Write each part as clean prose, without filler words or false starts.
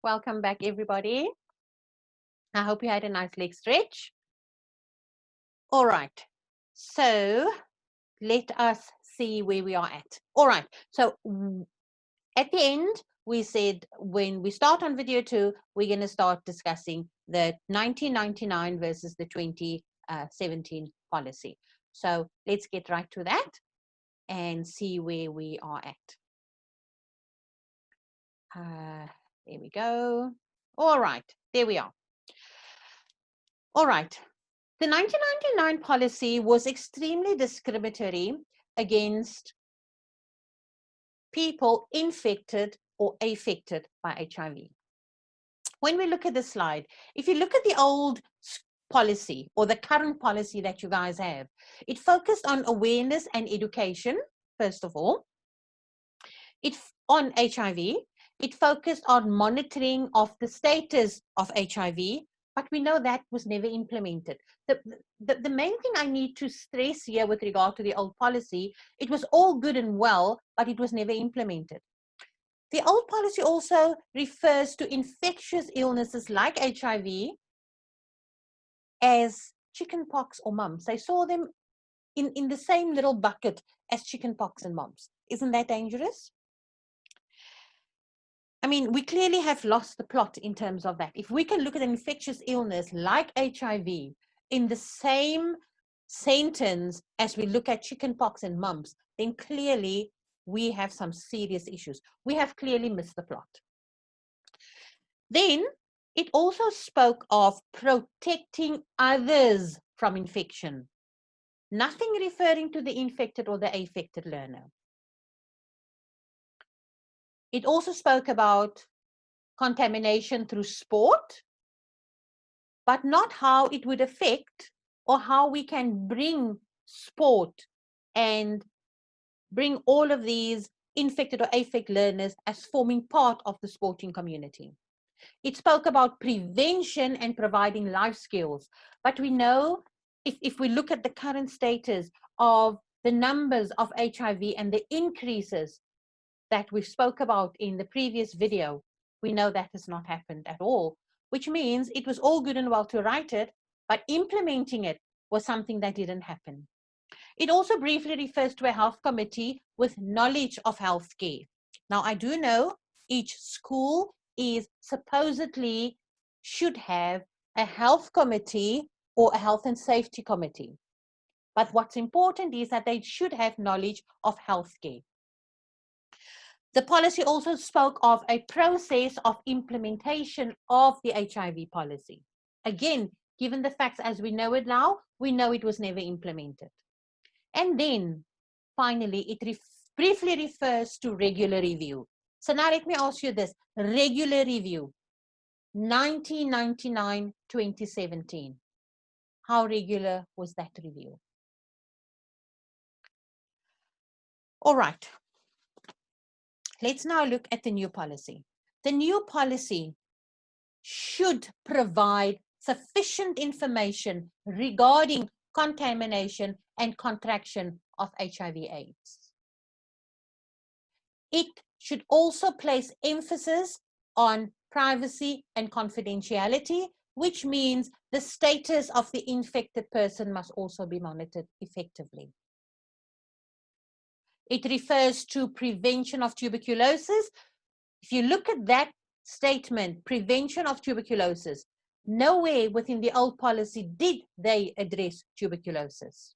Welcome back, everybody. I hope you had a nice leg stretch. All right, so let us see where we are at. All right, so at the end, we said when we start on video 2, we're going to start discussing the 1999 versus the 2017 policy. So let's get right to that and see where we are at. There we go. All right, there we are. All right. The 1999 policy was extremely discriminatory against people infected or affected by HIV. When we look at the slide, if you look at the old policy or the current policy that you guys have, it focused on awareness and education, first of all. On HIV, it focused on monitoring of the status of HIV, but we know that was never implemented. The main thing I need to stress here with regard to the old policy, it was all good and well, but it was never implemented. The old policy also refers to infectious illnesses like HIV as chickenpox or mumps. They saw them in the same little bucket as chickenpox and mumps. Isn't that dangerous? I mean, we clearly have lost the plot in terms of that. If we can look at an infectious illness like HIV in the same sentence as we look at chickenpox and mumps, then clearly we have some serious issues. We have clearly missed the plot. Then it also spoke of protecting others from infection, nothing referring to the infected or the affected learner. It also spoke about contamination through sport, but not how it would affect or how we can bring sport and bring all of these infected or affected learners as forming part of the sporting community. It spoke about prevention and providing life skills, but we know if we look at the current status of the numbers of HIV and the increases that we spoke about in the previous video, we know that has not happened at all, which means it was all good and well to write it, but implementing it was something that didn't happen. It also briefly refers to a health committee with knowledge of healthcare. Now, I do know each school is supposedly should have a health committee or a health and safety committee. But what's important is that they should have knowledge of healthcare. The policy also spoke of a process of implementation of the HIV policy. Again, given the facts as we know it now, we know it was never implemented. And then, finally, it briefly refers to regular review. So now let me ask you this, regular review, 1999, 2017. How regular was that review? All right. Let's now look at the new policy. The new policy should provide sufficient information regarding contamination and contraction of HIV/AIDS. It should also place emphasis on privacy and confidentiality, which means the status of the infected person must also be monitored effectively. It refers to prevention of tuberculosis. If you look at that statement, prevention of tuberculosis, nowhere within the old policy did they address tuberculosis.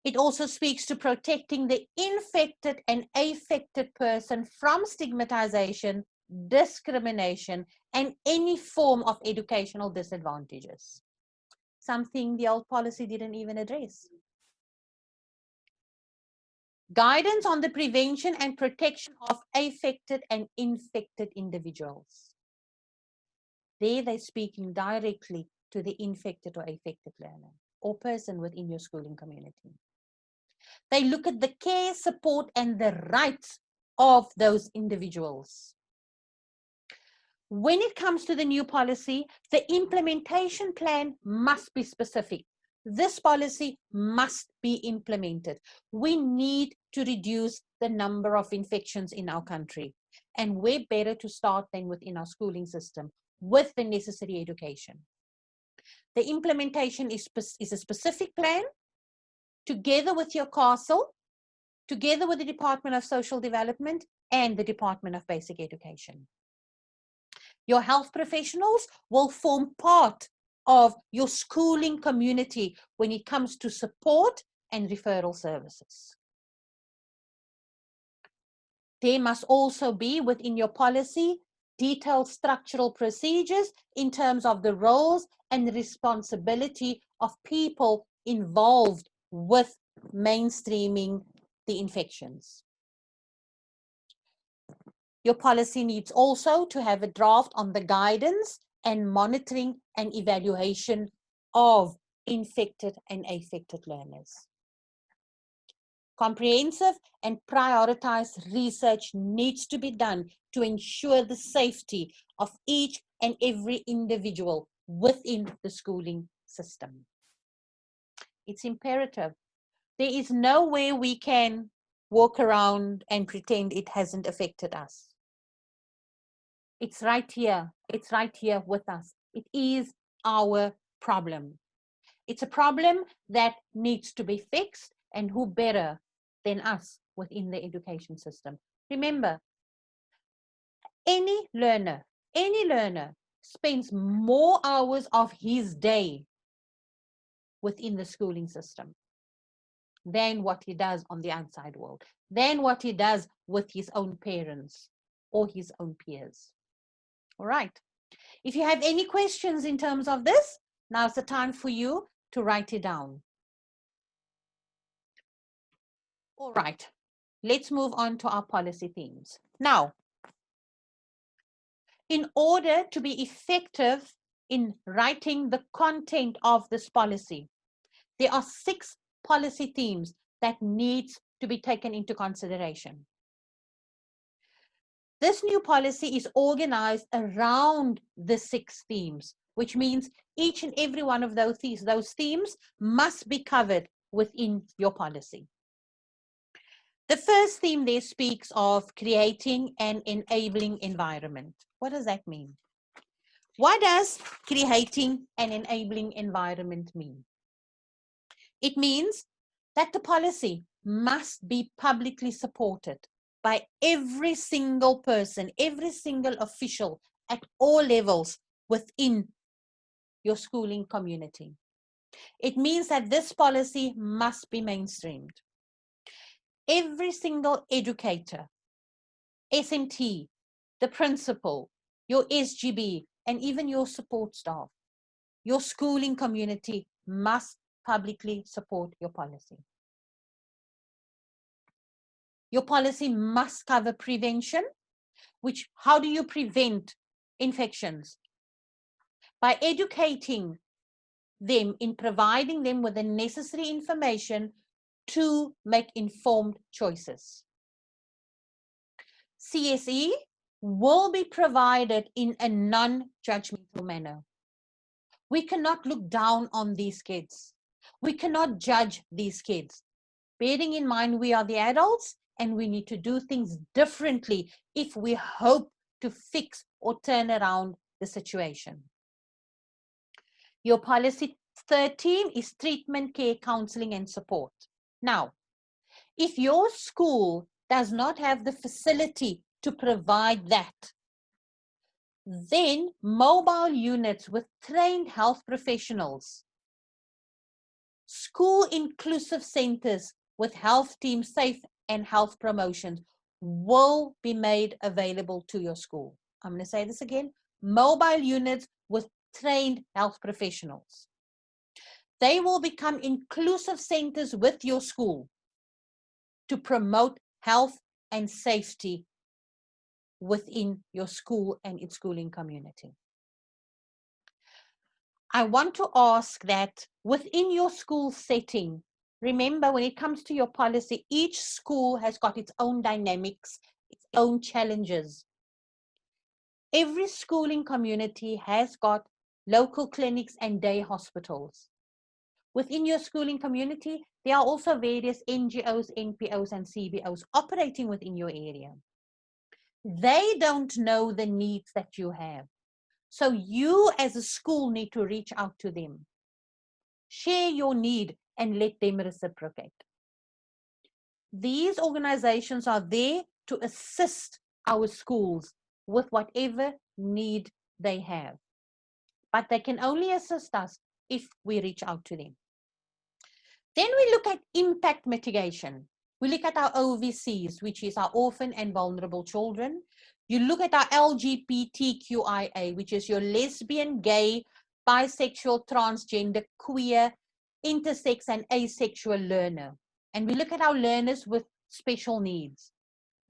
It also speaks to protecting the infected and affected person from stigmatization, discrimination, and any form of educational disadvantages. Something the old policy didn't even address. Guidance on the prevention and protection of affected and infected individuals. There they're speaking directly to the infected or affected learner or person within your schooling community. They look at the care, support, and the rights of those individuals. When it comes to the new policy, the implementation plan must be specific. This policy must be implemented. We need to reduce the number of infections in our country. And where better to start than within our schooling system with the necessary education. The implementation is a specific plan together with your castle, together with the Department of Social Development and the Department of Basic Education. Your health professionals will form part of your schooling community when it comes to support and referral services. There must also be within your policy detailed structural procedures in terms of the roles and the responsibility of people involved with mainstreaming the infections. Your policy needs also to have a draft on the guidance and monitoring and evaluation of infected and affected learners. Comprehensive and prioritized research needs to be done to ensure the safety of each and every individual within the schooling system. It's imperative. There is no way we can walk around and pretend it hasn't affected us. It's right here. It's right here with us. It is our problem. It's a problem that needs to be fixed, and who better than us within the education system? Remember, any learner spends more hours of his day within the schooling system than what he does on the outside world, than what he does with his own parents or his own peers. All right. If you have any questions in terms of this, now's the time for you to write it down. All right. Let's move on to our policy themes. Now, in order to be effective in writing the content of this policy, there are 6 policy themes that needs to be taken into consideration. This new policy is organized around the 6 themes, which means each and every one of those themes must be covered within your policy. The first theme there speaks of creating an enabling environment. What does that mean? What does creating an enabling environment mean? It means that the policy must be publicly supported by every single person, every single official at all levels within your schooling community. It means that this policy must be mainstreamed. Every single educator, SMT, the principal, your SGB, and even your support staff, your schooling community must publicly support your policy. Your policy must cover prevention, which, how do you prevent infections? By educating them, in providing them with the necessary information to make informed choices. CSE will be provided in a non-judgmental manner. We cannot look down on these kids. We cannot judge these kids. Bearing in mind we are the adults and we need to do things differently if we hope to fix or turn around the situation. Your policy 13 is treatment, care, counseling, and support. Now, if your school does not have the facility to provide that, then mobile units with trained health professionals, school inclusive centers with health teams, safe and health promotions will be made available to your school. I'm going to say this again. Mobile units with trained health professionals. They will become inclusive centers with your school to promote health and safety within your school and its schooling community. I want to ask that within your school setting, remember when it comes to your policy, each school has got its own dynamics, its own challenges. Every schooling community has got local clinics and day hospitals, Within your schooling community, there are also various NGOs, NPOs, and CBOs operating within your area. They don't know the needs that you have. So you as a school need to reach out to them. Share your need and let them reciprocate. These organizations are there to assist our schools with whatever need they have. But they can only assist us if we reach out to them. Then we look at impact mitigation. We look at our OVCs, which is our orphan and vulnerable children. You look at our LGBTQIA, which is your lesbian, gay, bisexual, transgender, queer, intersex, and asexual learner. And we look at our learners with special needs.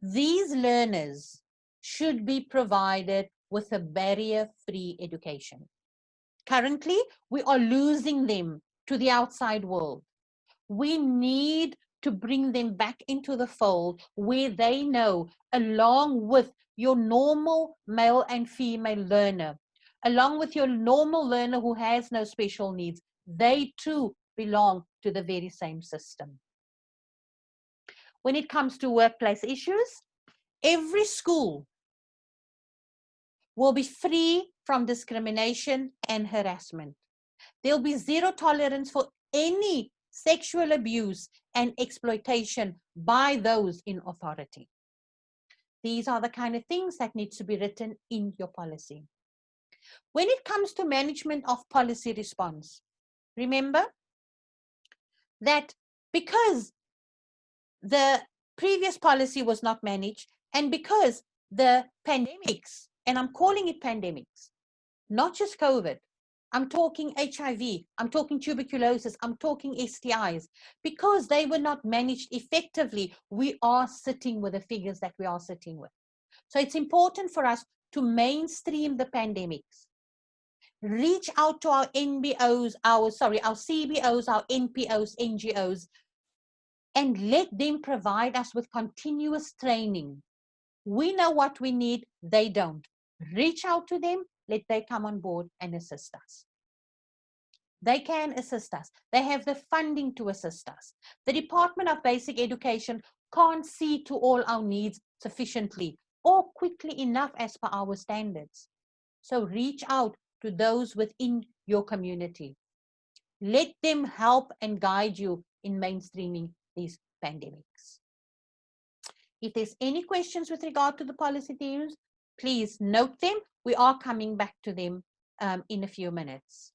These learners should be provided with a barrier-free education. Currently, we are losing them to the outside world. We need to bring them back into the fold where they know, along with your normal male and female learner, along with your normal learner who has no special needs, they too belong to the very same system. When it comes to workplace issues, every school will be free from discrimination and harassment. There'll be zero tolerance for any sexual abuse and exploitation by those in authority. These are the kind of things that needs to be written in your policy. When it comes to management of policy response, remember that because the previous policy was not managed and because the pandemics, and I'm calling it pandemics, not just COVID, I'm talking HIV, I'm talking tuberculosis, I'm talking STIs. Because they were not managed effectively, we are sitting with the figures that we are sitting with. So it's important for us to mainstream the pandemics. Reach out to our NBOs, our CBOs, our NPOs, NGOs, and let them provide us with continuous training. We know what we need, they don't. Reach out to them, let them come on board and assist us. They can assist us. They have the funding to assist us. The Department of Basic Education can't see to all our needs sufficiently or quickly enough as per our standards. So reach out to those within your community. Let them help and guide you in mainstreaming these pandemics. If there's any questions with regard to the policy themes, please note them. We are coming back to them in a few minutes.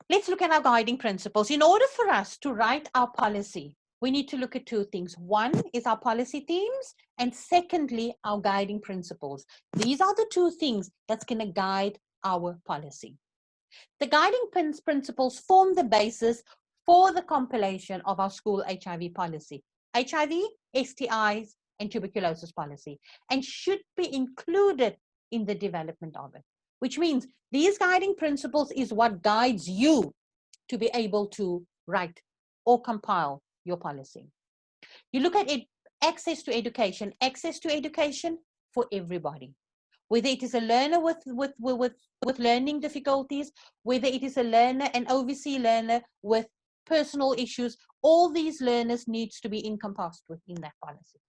Let's look at our guiding principles. In order for us to write our policy, we need to look at two things. One is our policy themes, and secondly, our guiding principles. These are the two things that's going to guide our policy. The guiding principles form the basis for the compilation of our school HIV policy, HIV, STIs, and tuberculosis policy, and should be included in the development of it, which means these guiding principles is what guides you to be able to write or compile your policy. You look at it, access to education for everybody. Whether it is a learner with learning difficulties, whether it is a learner, an OVC learner with personal issues, all these learners needs to be encompassed within that policy.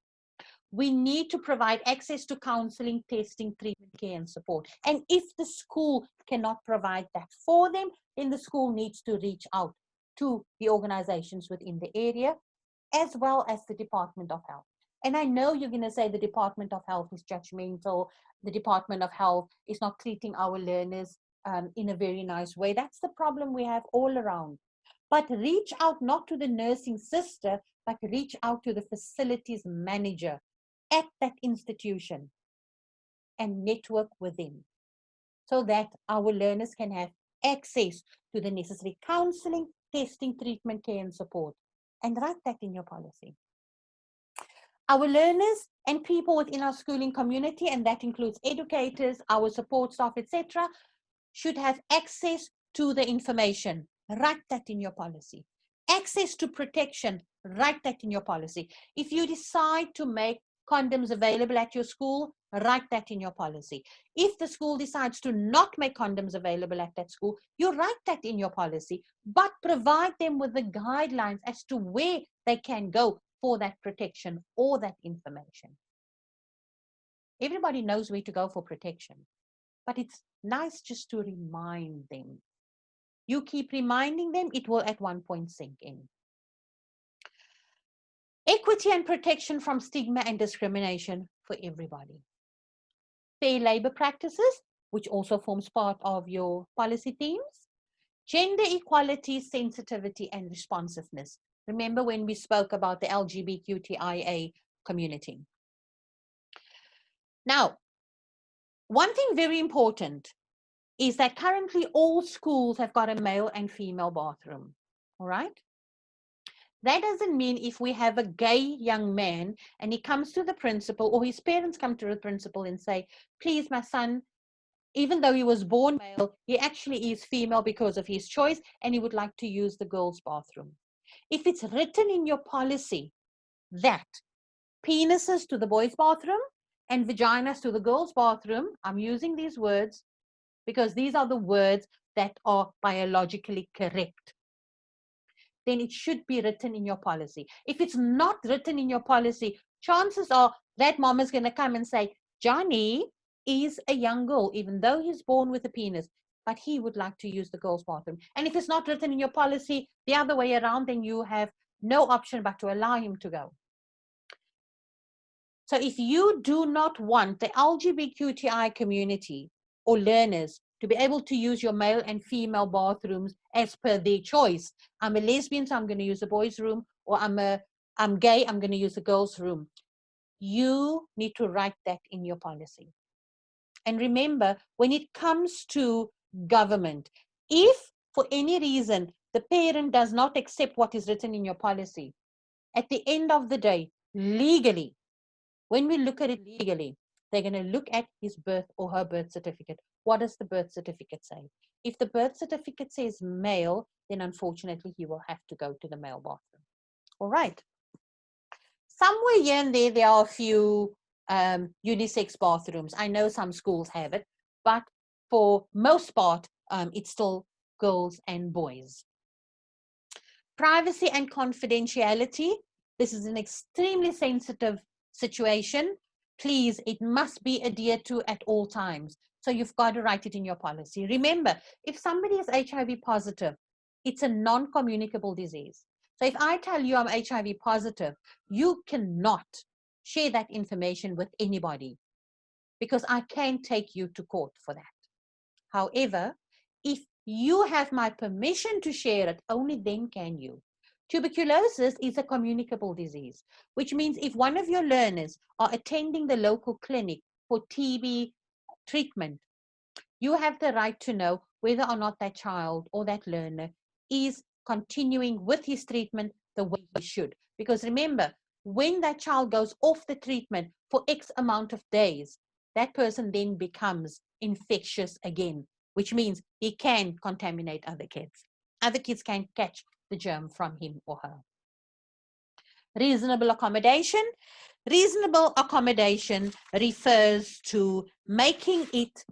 We need to provide access to counseling, testing, treatment, care, and support. And if the school cannot provide that for them, then the school needs to reach out to the organizations within the area, as well as the Department of Health. And I know you're going to say the Department of Health is judgmental, the Department of Health is not treating our learners in a very nice way. That's the problem we have all around. But reach out not to the nursing sister, but reach out to the facilities manager at that institution and network with them so that our learners can have access to the necessary counseling, testing, treatment, care, and support. And write that in your policy. Our learners and people within our schooling community, and that includes educators, our support staff, etc., should have access to the information. Write that in your policy. Access to protection, write that in your policy. If you decide to make condoms available at your school, write that in your policy. If the school decides to not make condoms available at that school, you write that in your policy, but provide them with the guidelines as to where they can go for that protection or that information. Everybody knows where to go for protection, but it's nice just to remind them. You keep reminding them, it will at one point sink in. Equity and protection from stigma and discrimination for everybody. Fair labor practices, which also forms part of your policy themes. Gender equality, sensitivity, and responsiveness. Remember when we spoke about the LGBTQIA community. Now, one thing very important is that currently all schools have got a male and female bathroom, all right? That doesn't mean if we have a gay young man and he comes to the principal or his parents come to the principal and say, please, my son, even though he was born male, he actually is female because of his choice and he would like to use the girls' bathroom. If it's written in your policy that penises to the boys' bathroom and vaginas to the girls' bathroom, I'm using these words because these are the words that are biologically correct, then it should be written in your policy. If it's not written in your policy, chances are that mom is going to come and say, Johnny is a young girl, even though he's born with a penis, but he would like to use the girls' bathroom. And if it's not written in your policy the other way around, then you have no option but to allow him to go. So if you do not want the LGBTQI community or learners to be able to use your male and female bathrooms as per their choice, I'm a lesbian, so I'm going to use the boys' room, or I'm gay, I'm going to use the girls' room. You need to write that in your policy. And remember, when it comes to government, if for any reason the parent does not accept what is written in your policy, at the end of the day, legally, when we look at it legally, they're going to look at his birth or her birth certificate. What does the birth certificate say? If the birth certificate says male, then unfortunately he will have to go to the male bathroom. All right. Somewhere here and there are a few unisex bathrooms. I know some schools have it, but for most part, it's still girls and boys. Privacy and confidentiality. This is an extremely sensitive situation. Please, it must be adhered to at all times. So you've got to write it in your policy. Remember, if somebody is HIV positive, it's a non-communicable disease. So if I tell you I'm HIV positive, you cannot share that information with anybody because I can take you to court for that. However, if you have my permission to share it, only then can you. Tuberculosis is a communicable disease, which means if one of your learners are attending the local clinic for TB treatment, you have the right to know whether or not that child or that learner is continuing with his treatment the way he should. Because remember, when that child goes off the treatment for X amount of days, that person then becomes infectious again, which means he can contaminate other kids. Other kids can catch the germ from him or her. Reasonable accommodation. Reasonable accommodation refers to making it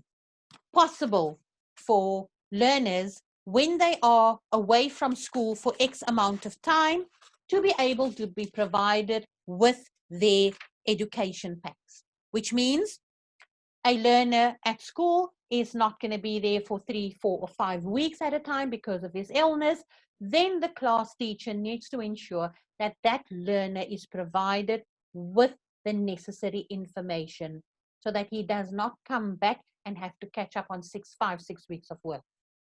possible for learners when they are away from school for X amount of time to be able to be provided with their education packs, which means a learner at school is not going to be there for 3, 4, or 5 weeks at a time because of his illness. Then the class teacher needs to ensure that that learner is provided with the necessary information so that he does not come back and have to catch up on 5, 6 weeks of work.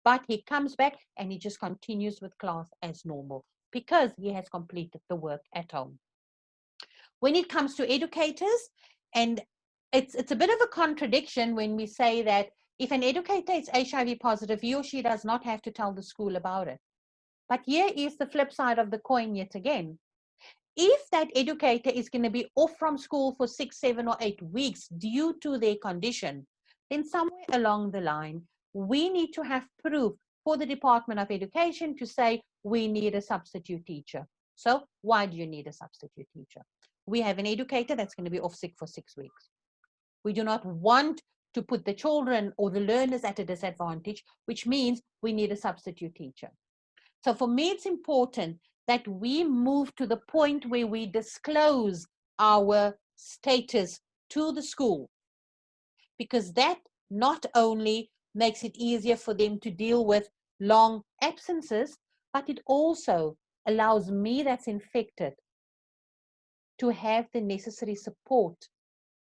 But he comes back and he just continues with class as normal because he has completed the work at home. When it comes to educators, and it's a bit of a contradiction when we say that if an educator is HIV positive, he or she does not have to tell the school about it. But here is the flip side of the coin yet again. If that educator is going to be off from school for 6, 7, or 8 weeks due to their condition, then somewhere along the line, we need to have proof for the Department of Education to say we need a substitute teacher. So why do you need a substitute teacher? we have an educator that's going to be off sick for 6 weeks. We do not want to put the children or the learners at a disadvantage, which means we need a substitute teacher. So for me, it's important that we move to the point where we disclose our status to the school, because that not only makes it easier for them to deal with long absences, but it also allows me that's infected to have the necessary support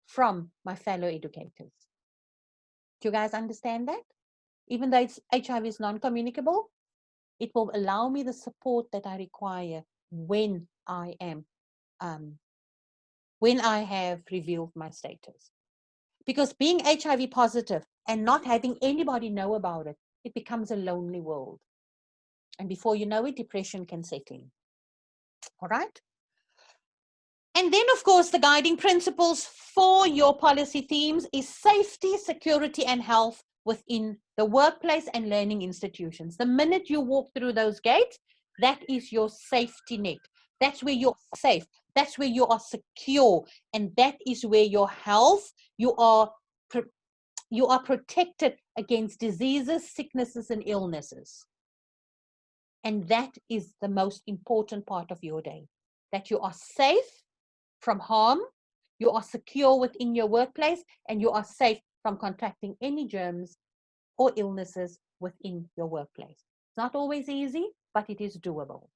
from my fellow educators. Do you guys understand that? Even though HIV is non-communicable, it will allow me the support that I require when I am, when I have revealed my status. Because being HIV positive and not having anybody know about it, it becomes a lonely world. And before you know it, depression can set in. All right? And then, of course, the guiding principles for your policy themes is safety, security, and health within the workplace and learning institutions. The minute you walk through those gates, that is your safety net. That's where you're safe. That's where you are secure. And that is where your health, you are protected against diseases, sicknesses, and illnesses. And that is the most important part of your day, that you are safe from harm, you are secure within your workplace, and you are safe from contracting any germs or illnesses within your workplace. It's not always easy, but it is doable.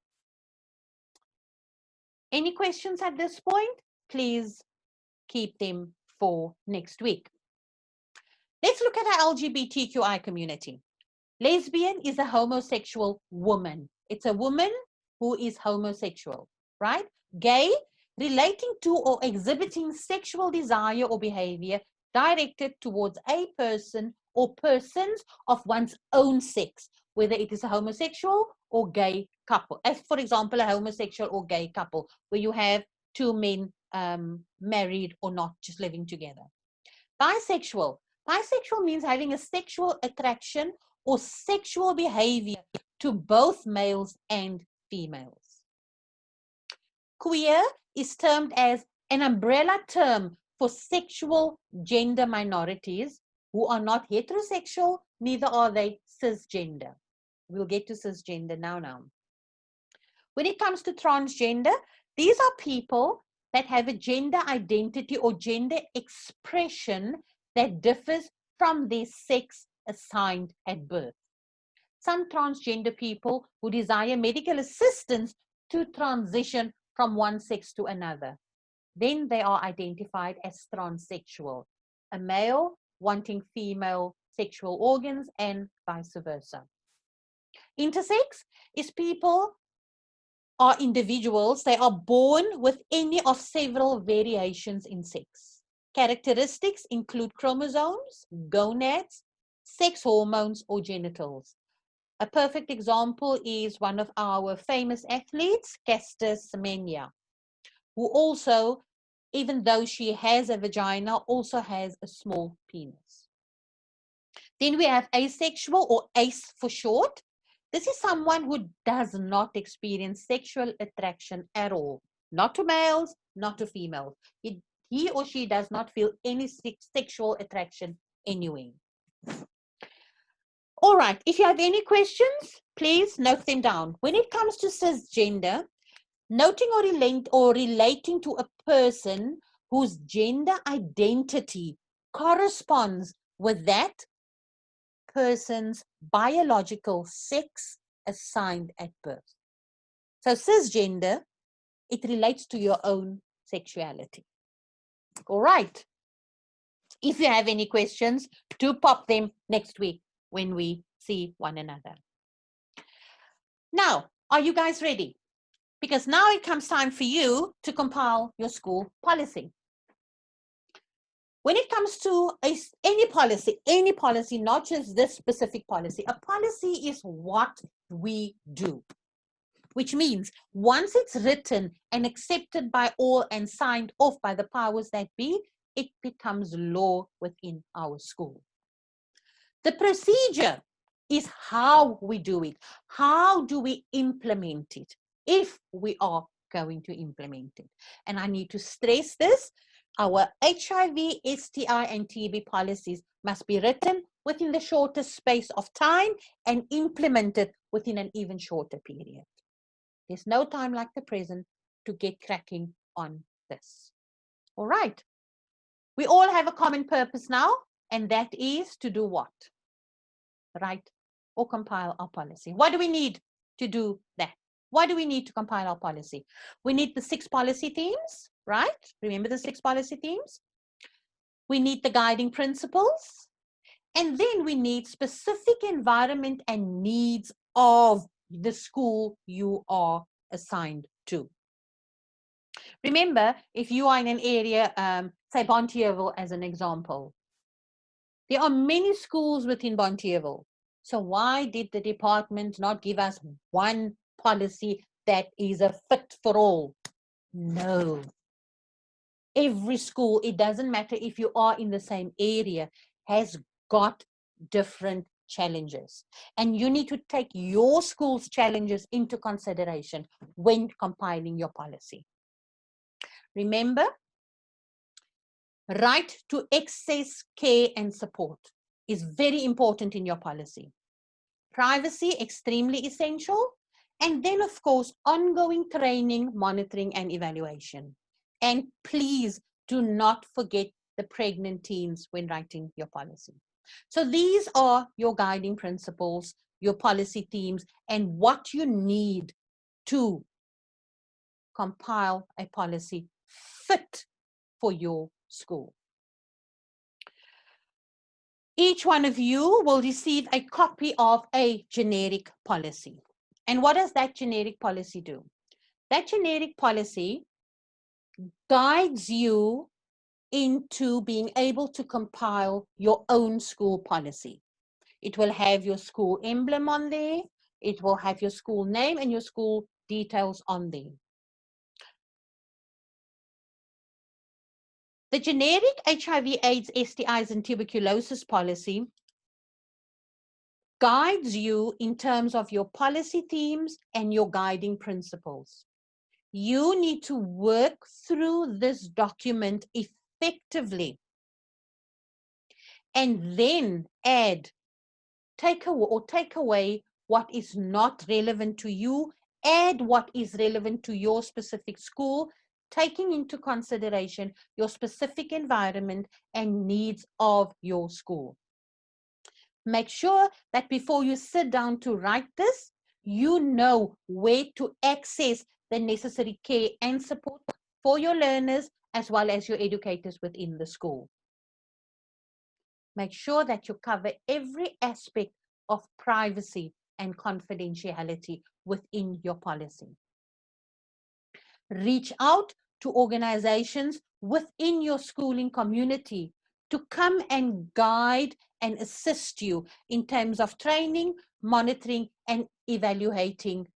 Any questions at this point? Please keep them for next week. Let's look at our LGBTQI community. Lesbian is a homosexual woman. It's a woman who is homosexual, right? Gay, relating to or exhibiting sexual desire or behavior directed towards a person or persons of one's own sex, whether it is a homosexual or gay couple. As for example, a homosexual or gay couple, where you have two men married or not, just living together. Bisexual. Bisexual means having a sexual attraction or sexual behavior to both males and females. Queer is termed as an umbrella term for sexual gender minorities who are not heterosexual, neither are they cisgender. We'll get to cisgender now. When it comes to transgender, these are people that have a gender identity or gender expression that differs from their sex assigned at birth. Some transgender people who desire medical assistance to transition from one sex to another, then they are identified as transsexual, a male wanting female sexual organs and vice versa. Intersex is people are individuals, they are born with any of several variations in sex. Characteristics include chromosomes, gonads, sex hormones, or genitals. A perfect example is one of our famous athletes, Caster Semenya, who also, even though she has a vagina, also has a small penis. Then we have asexual, or ACE for short. This is someone who does not experience sexual attraction at all, not to males, not to females. He or she does not feel any sexual attraction anywhere. All right, if you have any questions, please note them down. When it comes to cisgender, noting or relating to a person whose gender identity corresponds with that person's biological sex assigned at birth. So cisgender, it relates to your own sexuality. All right. If you have any questions, do pop them next week when we see one another. Now, are you guys ready? Because now it comes time for you to compile your school policy. When it comes to any policy, not just this specific policy, a policy is what we do, which means once it's written and accepted by all and signed off by the powers that be, it becomes law within our school. The procedure is how we do it. How do we implement it if we are going to implement it. And I need to stress this. Our HIV, STI, and TB policies must be written within the shortest space of time and implemented within an even shorter period. There's no time like the present to get cracking on this. All right. We all have a common purpose now, and that is to do what? Write or compile our policy. What do we need to do that? Why do we need to compile our policy? We need the 6 policy themes, right? Remember the 6 policy themes? We need the guiding principles. And then we need specific environment and needs of the school you are assigned to. Remember, if you are in an area, say Bonteheuwel as an example, there are many schools within Bonteheuwel. So why did the department not give us one policy that is a fit for all? No. Every school, it doesn't matter if you are in the same area, has got different challenges. And you need to take your school's challenges into consideration when compiling your policy. Remember, right to access care and support is very important in your policy. Privacy, extremely essential. And then, of course, ongoing training, monitoring, and evaluation. And please do not forget the pregnant teens when writing your policy. So these are your guiding principles, your policy themes, and what you need to compile a policy fit for your school. Each one of you will receive a copy of a generic policy. And what does that generic policy do? That generic policy guides you into being able to compile your own school policy. It will have your school emblem on there. It will have your school name and your school details on there. The generic HIV, AIDS, STIs, and tuberculosis policy guides you in terms of your policy themes and your guiding principles. You need to work through this document effectively and then take away what is not relevant to you, add what is relevant to your specific school, taking into consideration your specific environment and needs of your school. Make sure that before you sit down to write this, you know where to access the necessary care and support for your learners as well as your educators within the school. Make sure that you cover every aspect of privacy and confidentiality within your policy. Reach out to organizations within your schooling community to come and guide and assist you in terms of training, monitoring, and evaluation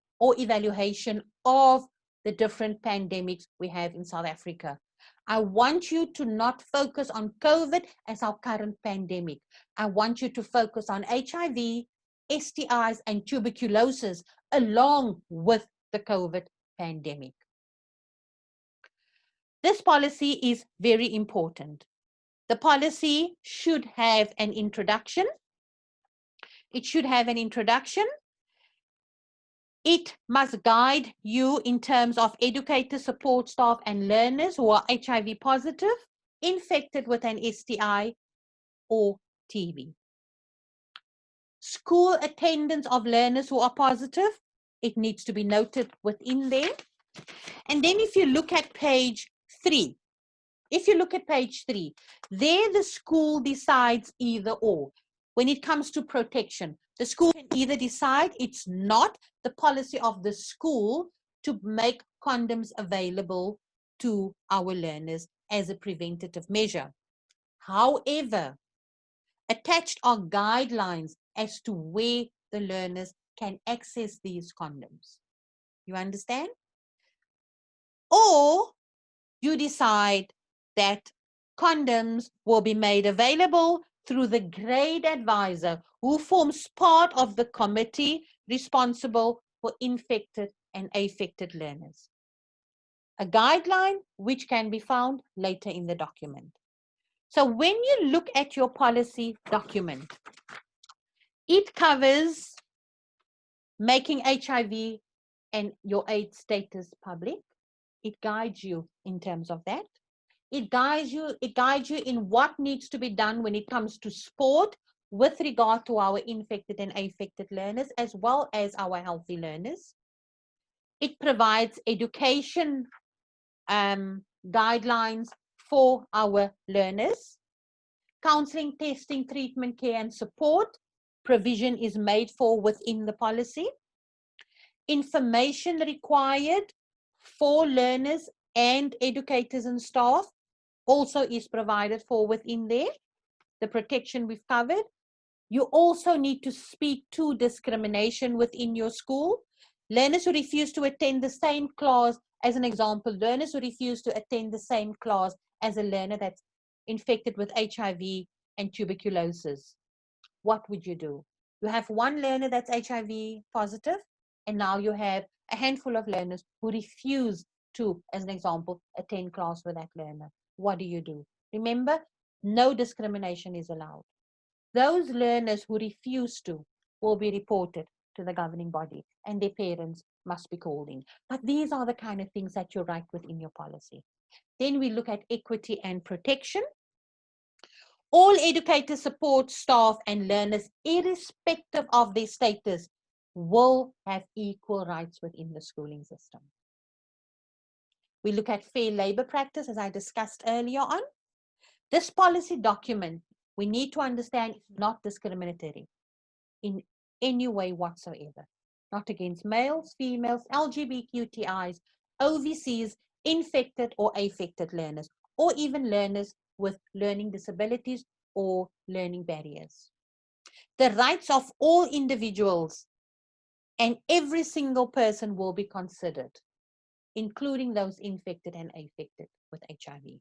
of the different pandemics we have in South Africa. I want you to not focus on COVID as our current pandemic. I want you to focus on HIV, STIs, and tuberculosis along with the COVID pandemic. This policy is very important. The policy should have an introduction. It should have an introduction. It must guide you in terms of educators, support staff, and learners who are HIV positive, infected with an STI or TB. School attendance of learners who are positive, it needs to be noted within there. And then if you look at page 3, there the school decides either or. When it comes to protection, the school can either decide it's not the policy of the school to make condoms available to our learners as a preventative measure. However, attached are guidelines as to where the learners can access these condoms. You understand? Or you decide that condoms will be made available through the grade advisor who forms part of the committee responsible for infected and affected learners. a guideline which can be found later in the document. So when you look at your policy document, it covers making HIV and your AIDS status public. It guides you in terms of that. It guides you in what needs to be done when it comes to sport with regard to our infected and affected learners, as well as our healthy learners. It provides education guidelines for our learners. Counseling, testing, treatment, care, and support provision is made for within the policy. Information required for learners and educators and staff also is provided for within there. The protection we've covered. You also need to speak to discrimination within your school. Learners who refuse to attend the same class, as an example, learners who refuse to attend the same class as a learner that's infected with HIV and tuberculosis. What would you do? You have one learner that's HIV positive, and now you have a handful of learners who refuse to, as an example, attend class with that learner. What do you do? Remember, no discrimination is allowed. Those learners who refuse to will be reported to the governing body, and their parents must be called in. But these are the kind of things that you write within your policy. Then we look at equity and protection. All educators, support staff, and learners, irrespective of their status, will have equal rights within the schooling system. We look at fair labor practice, as I discussed earlier on. This policy document, we need to understand, is not discriminatory in any way whatsoever. Not against males, females, LGBTQIs, OVCs, infected or affected learners, or even learners with learning disabilities or learning barriers. The rights of all individuals and every single person will be considered, including those infected and affected with HIV.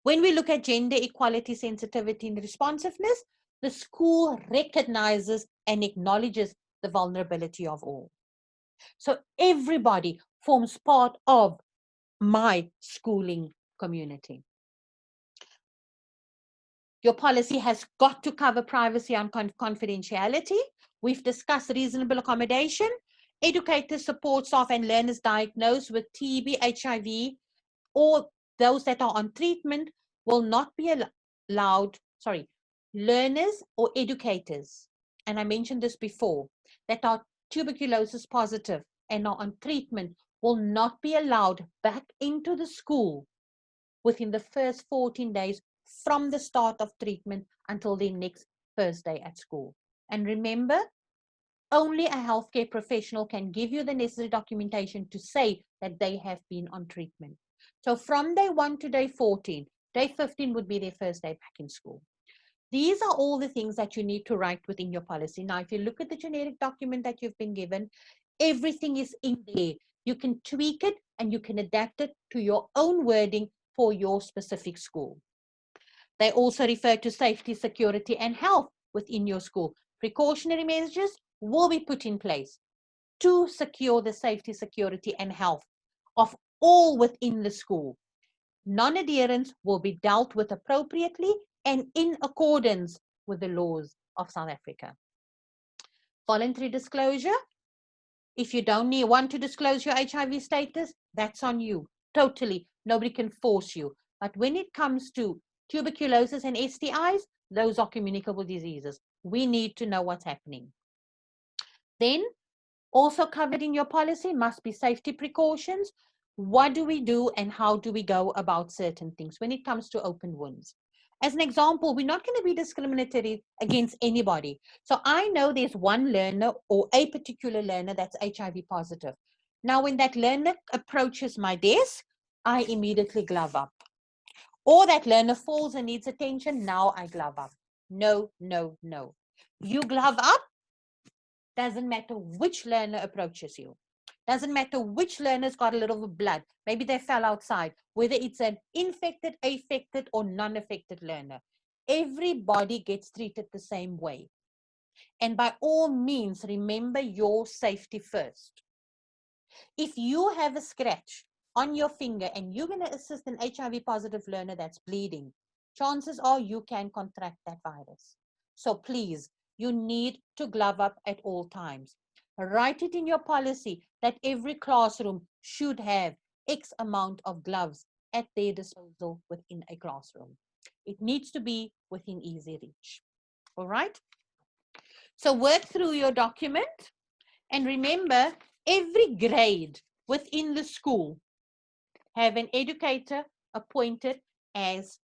When we look at gender equality, sensitivity, and responsiveness, the school recognizes and acknowledges the vulnerability of all. So everybody forms part of my schooling community. Your policy has got to cover privacy and confidentiality. We've discussed reasonable accommodation. Educators, support staff, and learners diagnosed with TB, HIV, or those that are on treatment will not be allowed, learners or educators, and I mentioned this before, that are tuberculosis positive and are on treatment will not be allowed back into the school within the first 14 days from the start of treatment until their next first day at school. And remember, only a healthcare professional can give you the necessary documentation to say that they have been on treatment. So from day 1 to day 14, day 15 would be their first day back in school. These are all the things that you need to write within your policy. Now, if you look at the generic document that you've been given, everything is in there. You can tweak it and you can adapt it to your own wording for your specific school. They also refer to safety, security, and health within your school. Precautionary measures will be put in place to secure the safety, security, and health of all within the school. Non-adherence will be dealt with appropriately and in accordance with the laws of South Africa. Voluntary disclosure. If you don't want to disclose your HIV status, that's on you. Totally. Nobody can force you. But when it comes to tuberculosis and STIs, those are communicable diseases. We need to know what's happening. Then, also covered in your policy must be safety precautions. What do we do and how do we go about certain things when it comes to open wounds? As an example, we're not going to be discriminatory against anybody. So I know there's one learner or a particular learner that's HIV positive. Now, when that learner approaches my desk, I immediately glove up. Or that learner falls and needs attention, now I glove up. No, no, no. You glove up. Doesn't matter which learner approaches you. Doesn't matter which learner's got a little blood. Maybe they fell outside. Whether it's an infected, affected, or non-affected learner. Everybody gets treated the same way. And by all means, remember your safety first. If you have a scratch on your finger and you're going to assist an HIV positive learner that's bleeding, chances are you can contract that virus. So please, you need to glove up at all times. Write it in your policy that every classroom should have X amount of gloves at their disposal within a classroom. It needs to be within easy reach. All right? So work through your document and remember, every grade within the school have an educator appointed as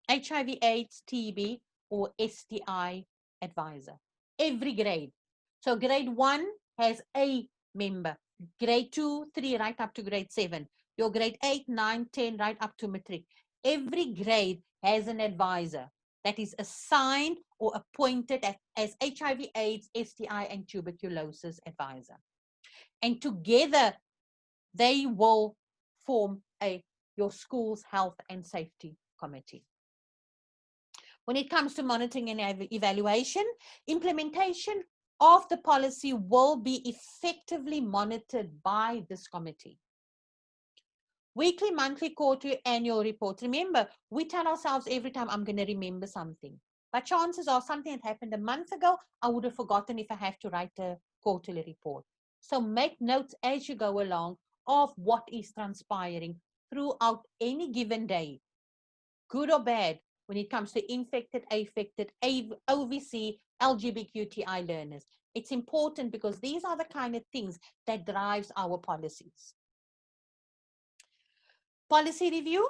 HIV, AIDS, TB, or STI advisor. Every grade. So grade 1 has a member. Grade 2, 3, right up to grade 7. Your grade 8, 9, 10, right up to matric. Every grade has an advisor that is assigned or appointed as HIV, AIDS, STI, and tuberculosis advisor. And together, they will form your school's health and safety committee. When it comes to monitoring and evaluation, implementation of the policy will be effectively monitored by this committee. Weekly, monthly, quarterly, annual reports. Remember, we tell ourselves every time, I'm going to remember something. But chances are something that happened a month ago, I would have forgotten if I have to write a quarterly report. So make notes as you go along of what is transpiring throughout any given day, good or bad, when it comes to infected, affected, OVC, LGBTQI learners. It's important because these are the kind of things that drives our policies. Policy review,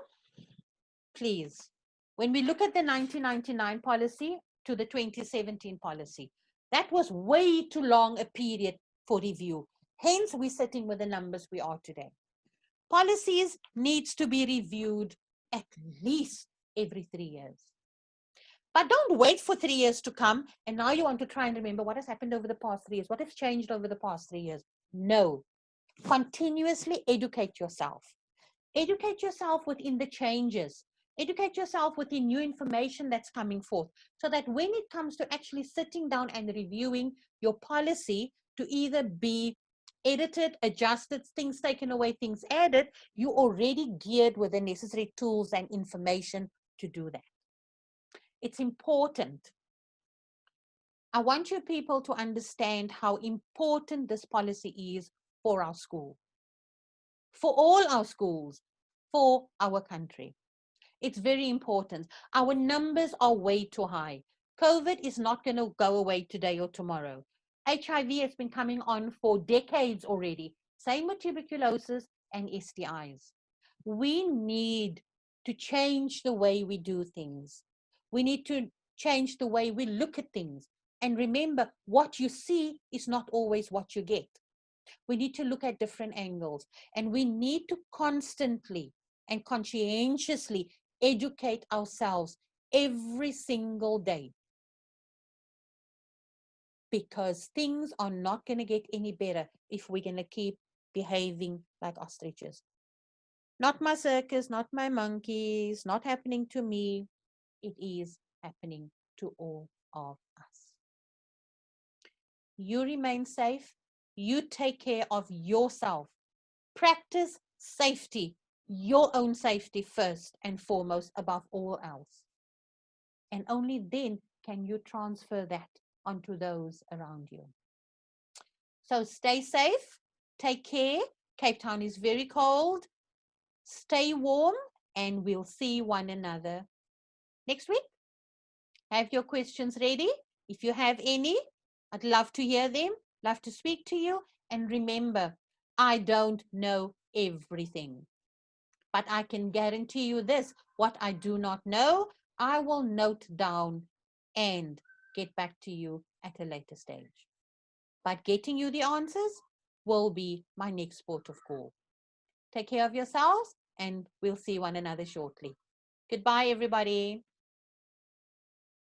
please. When we look at the 1999 policy to the 2017 policy, that was way too long a period for review. Hence, we're sitting with the numbers we are today. Policies needs to be reviewed at least every 3 years. But don't wait for 3 years to come and now you want to try and remember what has happened over the past 3 years, what has changed over the past 3 years. No, continuously educate yourself. Educate yourself within the changes. Educate yourself within new information that's coming forth so that when it comes to actually sitting down and reviewing your policy to either be edited, adjusted, things taken away, things added, you're already geared with the necessary tools and information to do that. It's important. I want you people to understand how important this policy is for our school, for all our schools, for our country. It's very important. Our numbers are way too high. COVID is not going to go away today or tomorrow. HIV has been coming on for decades already. Same with tuberculosis and STIs. We need to change the way we do things. We need to change the way we look at things. And remember, what you see is not always what you get. We need to look at different angles, and we need to constantly and conscientiously educate ourselves every single day, because things are not going to get any better if we're going to keep behaving like ostriches. Not my circus, not my monkeys, not happening to me. It is happening to all of us. You remain safe. You take care of yourself. Practice safety, your own safety first and foremost above all else. And only then can you transfer that onto those around you. So stay safe, take care. Cape Town is very cold. Stay warm, and we'll see one another next week. Have your questions ready. If you have any, I'd love to hear them, love to speak to you. And remember, I don't know everything, but I can guarantee you this: what I do not know, I will note down and get back to you at a later stage. But getting you the answers will be my next port of call. Take care of yourselves, and we'll see one another shortly. Goodbye, everybody.